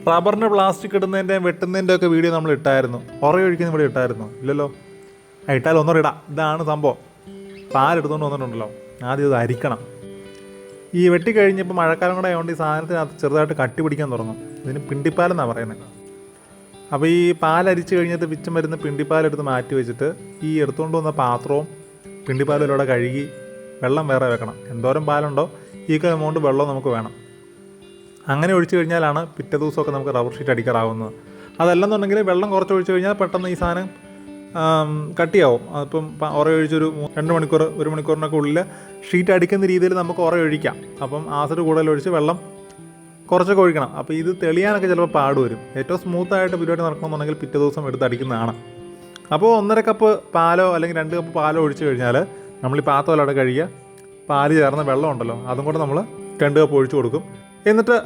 റബ്ബറിൻ്റെ പ്ലാസ്റ്റിക് ഇടുന്നതിൻ്റെയും വെട്ടുന്നതിൻ്റെ ഒക്കെ വീഡിയോ നമ്മൾ ഇട്ടായിരുന്നു. ഉറയൊഴിക്കുന്ന ഇവിടെ ഇട്ടായിരുന്നു ഇല്ലല്ലോ? ഇട്ടാലും ഒന്നും ഇടാം. ഇതാണ് സംഭവം. പാലെടുത്തുകൊണ്ട് വന്നിട്ടുണ്ടല്ലോ, ആദ്യം ഇത് അരിക്കണം. ഈ വെട്ടിക്കഴിഞ്ഞപ്പോൾ മഴക്കാലം കൂടെ ആയതുകൊണ്ട് ഈ സാധനത്തിനകത്ത് ചെറുതായിട്ട് കട്ടി പിടിക്കാൻ തുടങ്ങും. ഇതിന് പിണ്ടിപ്പാലെന്നാണ് പറയുന്നത്. അപ്പോൾ ഈ പാലരിച്ച് കഴിഞ്ഞിട്ട് മിച്ചം വരുന്ന പിണ്ടിപ്പാലെടുത്ത് മാറ്റി വെച്ചിട്ട് ഈ എടുത്തുകൊണ്ട് വന്ന പാത്രവും പിണ്ടിപ്പാലിലൂടെ കഴുകി വെള്ളം വേറെ വെക്കണം. എന്തോരം പാലുണ്ടോ ഈക്വൽ എമൗണ്ട് വെള്ളം നമുക്ക് വേണം. അങ്ങനെ ഒഴിച്ചു കഴിഞ്ഞാലാണ് പിറ്റേ ദിവസമൊക്കെ നമുക്ക് റബ്ബർ ഷീറ്റ് അടിക്കാറാവുന്നത്. അതല്ലെന്നുണ്ടെങ്കിൽ വെള്ളം കുറച്ച് ഒഴിച്ചു കഴിഞ്ഞാൽ പെട്ടെന്ന് ഈ സാധനം കട്ടിയാവും. അതിപ്പം ഉറയൊഴിച്ചൊരു 2 മണിക്കൂർ 1 മണിക്കൂറിനൊക്കെ ഉള്ളിൽ ഷീറ്റ് അടിക്കുന്ന രീതിയിൽ നമുക്ക് ഉറയൊഴിക്കാം. അപ്പം ആസിഡ് കൂടുതലൊഴിച്ച് വെള്ളം കുറച്ചൊക്കെ ഒഴിക്കണം. അപ്പോൾ ഇത് തെളിയാനൊക്കെ ചിലപ്പോൾ പാട് വരും. ഏറ്റവും സ്മൂത്തായിട്ട് പരിപാടി നടക്കണമെന്നുണ്ടെങ്കിൽ പിറ്റേ ദിവസം എടുത്ത് അടിക്കുന്നതാണ്. അപ്പോൾ 1.5 കപ്പ് പാലോ അല്ലെങ്കിൽ 2 കപ്പ് പാലോ ഒഴിച്ച് കഴിഞ്ഞാൽ നമ്മൾ ഈ പാത്രമല്ലാതെ കഴുകിയ പാല് ചേർന്ന വെള്ളം ഉണ്ടല്ലോ, അതും കൂടെ നമ്മൾ 2 കപ്പ് ഒഴിച്ച് കൊടുക്കും. എന്നിട്ട്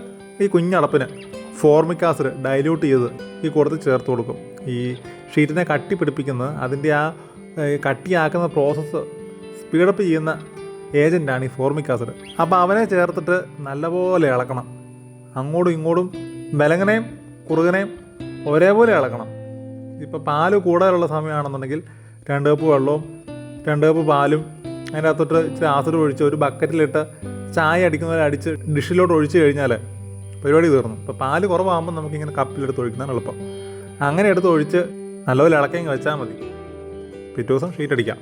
ഈ കുഞ്ഞടപ്പിന് ഫോർമിക് ആസിഡ് ഡൈല്യൂട്ട് ചെയ്ത് ഈ കൂടത്തിൽ ചേർത്ത് കൊടുക്കും. ഈ ഷീറ്റിനെ കട്ടി പിടിപ്പിക്കുന്നത് അതിൻ്റെ ആ കട്ടിയാക്കുന്ന പ്രോസസ്സ് സ്പീഡപ്പ് ചെയ്യുന്ന ഏജൻറ്റാണ് ഈ ഫോർമിക് ആസിഡ്. അപ്പോൾ അവനെ ചേർത്തിട്ട് നല്ലപോലെ ഇളക്കണം. അങ്ങോട്ടും ഇങ്ങോട്ടും ബലങ്ങനെയും കുറുകനെയും ഒരേപോലെ ഇളക്കണം. ഇപ്പോൾ പാല് കൂടുതലുള്ള സമയമാണെന്നുണ്ടെങ്കിൽ 2 കപ്പ് വെള്ളവും 2 കപ്പ് പാലും അതിൻ്റെ അകത്തോട്ട് ഇച്ചിരി ആസിഡ് ഒഴിച്ച് ഒരു ബക്കറ്റിലിട്ട് ചായ അടിക്കുന്നവരെ അടിച്ച് ഡിഷിലോട്ട് ഒഴിച്ച് കഴിഞ്ഞാൽ പരിപാടി തീർന്നു. ഇപ്പോൾ പാല് കുറവാകുമ്പോൾ നമുക്കിങ്ങനെ കപ്പിലെടുത്ത് ഒഴിക്കുന്നതാണ് എളുപ്പം. അങ്ങനെ എടുത്ത് ഒഴിച്ച് നല്ലപോലെ ഇളക്കി വെച്ചാൽ മതി. പിറ്റേ ദിവസം ഷീറ്റ് അടിക്കാം.